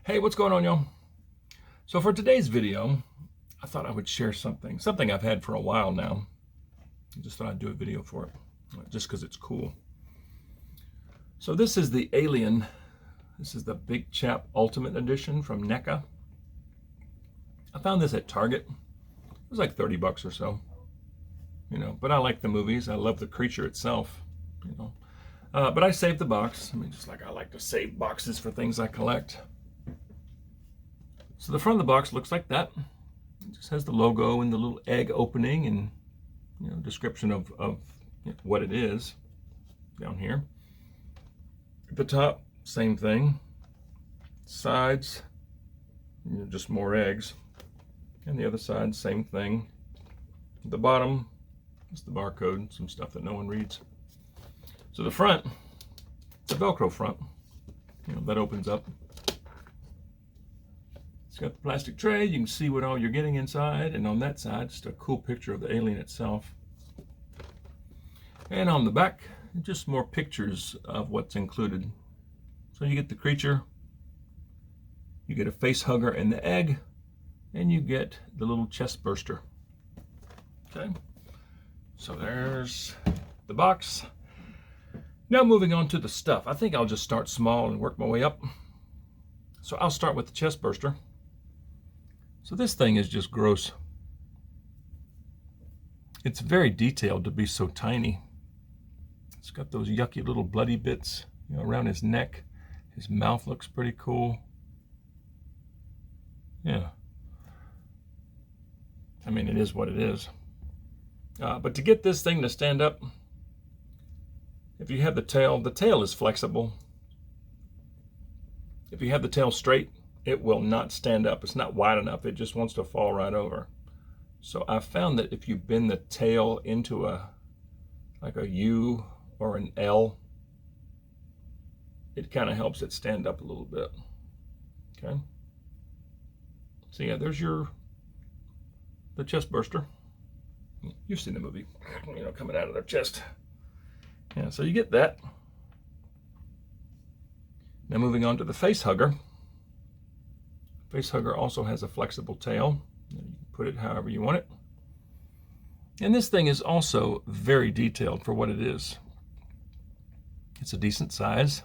Hey, what's going on, y'all? So for today's video, I thought I would share something I've had for a while now. I just thought I'd do a video for it, just because it's cool. So this is the Alien. This is the Big Chap Ultimate Edition from NECA. I found this at Target. It was like 30 bucks or so, but I like the movies. I love the creature itself, But I saved the box. Just like I like to save boxes for things I collect. So the front of the box looks like that. It just has the logo and the little egg opening and description of what it is down here. At the top, same thing. Sides, just more eggs. And the other side, same thing. At the bottom, just the barcode, some stuff that no one reads. So the front, the Velcro front, that opens up. It's got the plastic tray. You can see what all you're getting inside. And on that side, just a cool picture of the alien itself. And on the back, just more pictures of what's included. So you get the creature, you get a face hugger and the egg, and you get the little chest burster. Okay, so there's the box. Now moving on to the stuff. I think I'll just start small and work my way up. So I'll start with the chest burster. So this thing is just gross. It's very detailed to be so tiny. It's got those yucky little bloody bits around his neck. His mouth looks pretty cool. Yeah. It is what it is. But to get this thing to stand up, if you have the tail is flexible. If you have the tail straight, it will not stand up. It's not wide enough. It just wants to fall right over. So I found that if you bend the tail into like a U or an L, it kind of helps it stand up a little bit. Okay. So yeah, there's the chest burster. You've seen the movie, coming out of their chest. Yeah, so you get that. Now moving on to the face hugger. Face hugger also has a flexible tail. You can put it however you want it. And this thing is also very detailed for what it is. It's a decent size.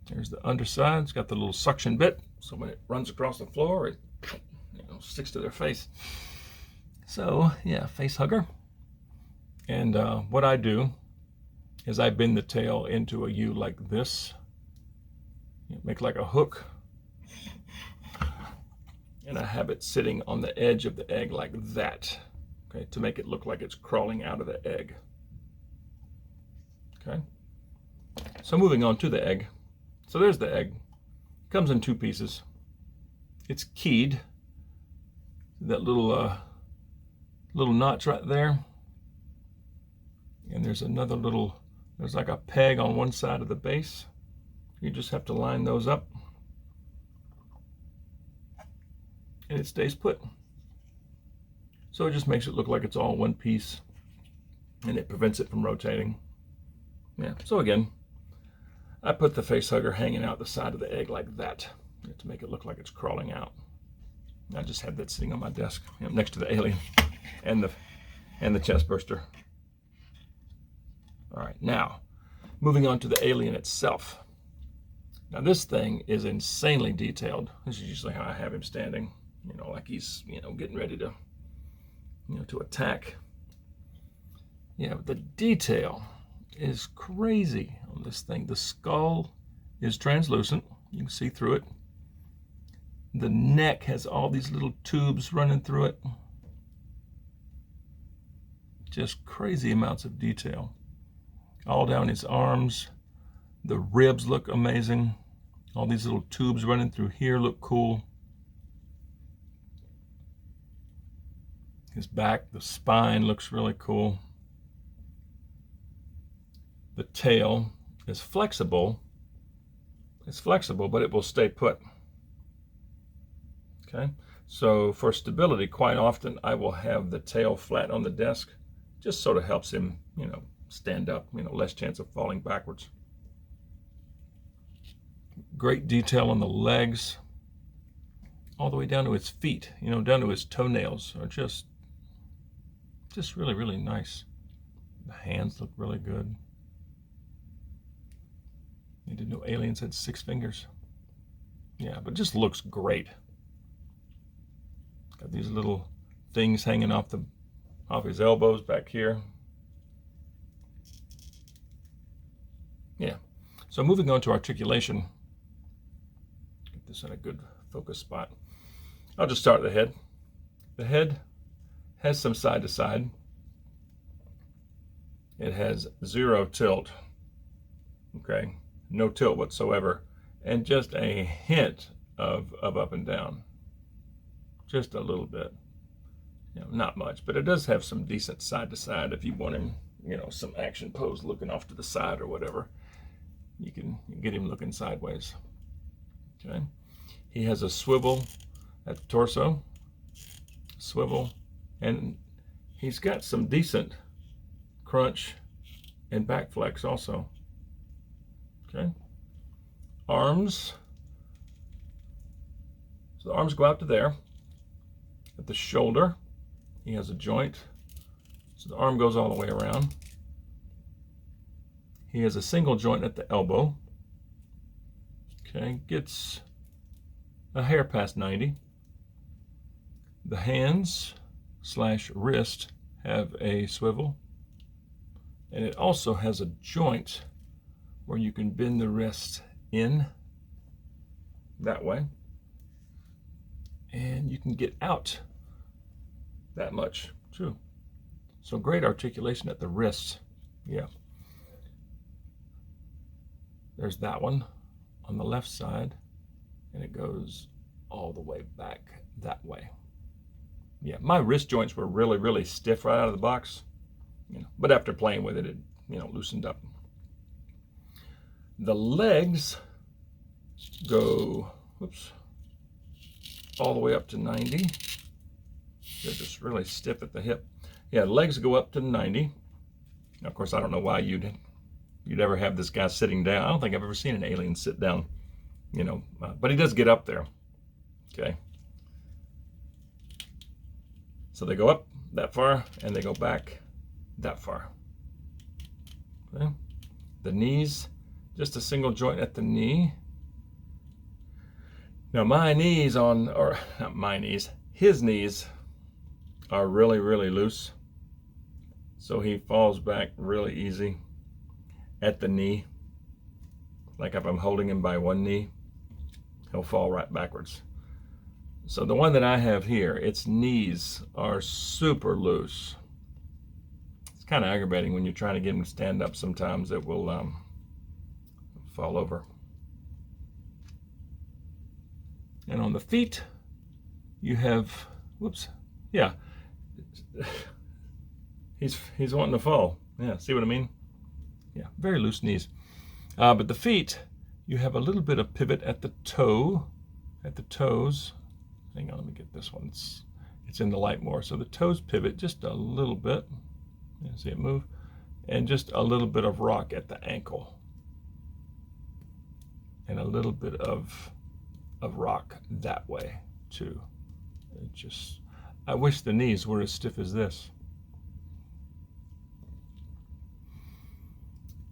There's the underside. It's got the little suction bit, so when it runs across the floor, it sticks to their face. So yeah, face hugger. And what I do is I bend the tail into a U like this. Make like a hook, and I have it sitting on the edge of the egg like that, okay, to make it look like it's crawling out of the egg. Okay, so moving on to the egg. So there's the egg. It comes in two pieces. It's keyed. That little notch right there, and there's another there's like a peg on one side of the base. You just have to line those up, and it stays put. So it just makes it look like it's all one piece, and it prevents it from rotating. Yeah, so again, I put the face hugger hanging out the side of the egg like that to make it look like it's crawling out. I just have that sitting on my desk next to the alien and the chest burster. All right, now moving on to the alien itself. Now this thing is insanely detailed. This is usually how I have him standing, like he's, getting ready to, to attack. Yeah, but the detail is crazy on this thing. The skull is translucent. You can see through it. The neck has all these little tubes running through it. Just crazy amounts of detail. All down his arms. The ribs look amazing. All these little tubes running through here look cool. His back, the spine looks really cool. The tail is flexible. It's flexible, but it will stay put. Okay, so for stability, quite often I will have the tail flat on the desk. Just sort of helps him, stand up, less chance of falling backwards. Great detail on the legs, all the way down to his feet, you know, down to his toenails are just really, really nice. The hands look really good. You didn't know aliens had 6 fingers. Yeah, but it just looks great. Got these little things hanging off his elbows back here. Yeah. So moving on to articulation. Get this in a good focus spot. I'll just start at the head. The head has some side to side. It has 0 tilt. Okay. No tilt whatsoever. And just a hint of up and down. Just a little bit. You know, not much, but it does have some decent side to side. If you want him, you know, some action pose looking off to the side or whatever, you can get him looking sideways. Okay. He has a swivel at the torso, swivel, and he's got some decent crunch and back flex also. Okay. Arms. So the arms go out to there. At the shoulder, he has a joint. So the arm goes all the way around. He has a single joint at the elbow. Okay, gets a hair past 90. The hands / wrist have a swivel. And it also has a joint where you can bend the wrist in that way. And you can get out that much too. So great articulation at the wrist. Yeah. There's that one on the left side, and it goes all the way back that way. Yeah, my wrist joints were really, really stiff right out of the box, you know, but after playing with it, it, you know, loosened up. The legs go, whoops, all the way up to 90. They're just really stiff at the hip. Yeah, legs go up to 90. Now, of course, I don't know why you'd ever have this guy sitting down. I don't think I've ever seen an alien sit down, you know, but he does get up there. Okay. So they go up that far and they go back that far. Okay. The knees, just a single joint at the knee. Now my knees or not my knees, his knees are really, really loose. So he falls back really easy at the knee. Like if I'm holding him by one knee, he'll fall right backwards. So the one that I have here, its knees are super loose. It's kind of aggravating when you're trying to get him to stand up. Sometimes it will fall over. And on the feet, you have, whoops, yeah, he's wanting to fall. Yeah, see what I mean? Yeah, very loose knees. But the feet, you have a little bit of pivot at the toe, at the toes. Hang on, let me get this one. It's in the light more. So the toes pivot just a little bit. Yeah, see it move? And just a little bit of rock at the ankle. And a little bit of rock that way too. It just, I wish the knees were as stiff as this.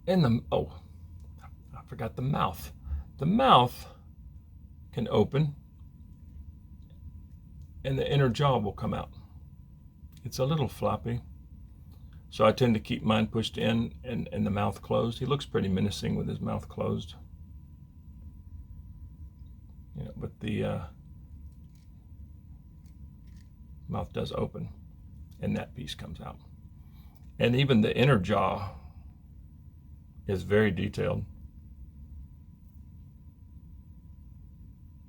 And oh, I forgot the mouth. The mouth can open and the inner jaw will come out. It's a little floppy. So I tend to keep mine pushed in and the mouth closed. He looks pretty menacing with his mouth closed. You know, but the mouth does open and that piece comes out. And even the inner jaw is very detailed.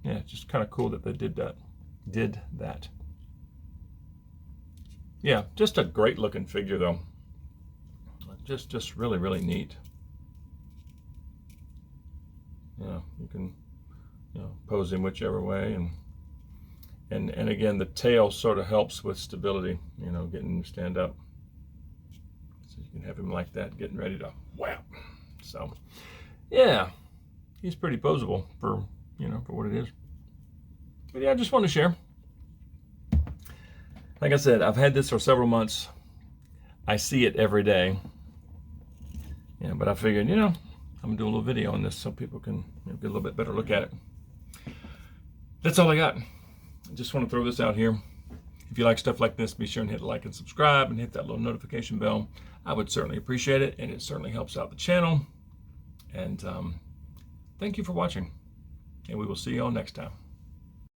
Yeah, it's just kind of cool that they did that. Yeah, just a great looking figure though. Just really, really neat. Yeah, you can, you know, pose him whichever way, and again the tail sort of helps with stability, you know, getting him to stand up. So you can have him like that, getting ready to whap. So yeah, he's pretty posable for, for what it is. But yeah, I just want to share. Like I said, I've had this for several months. I see it every day. Yeah, but I figured, I'm gonna do a little video on this so people can get a little bit better look at it. That's all I got. I just want to throw this out here. If you like stuff like this, be sure and hit like and subscribe and hit that little notification bell. I would certainly appreciate it, and it certainly helps out the channel. And thank you for watching, and we will see you all next time.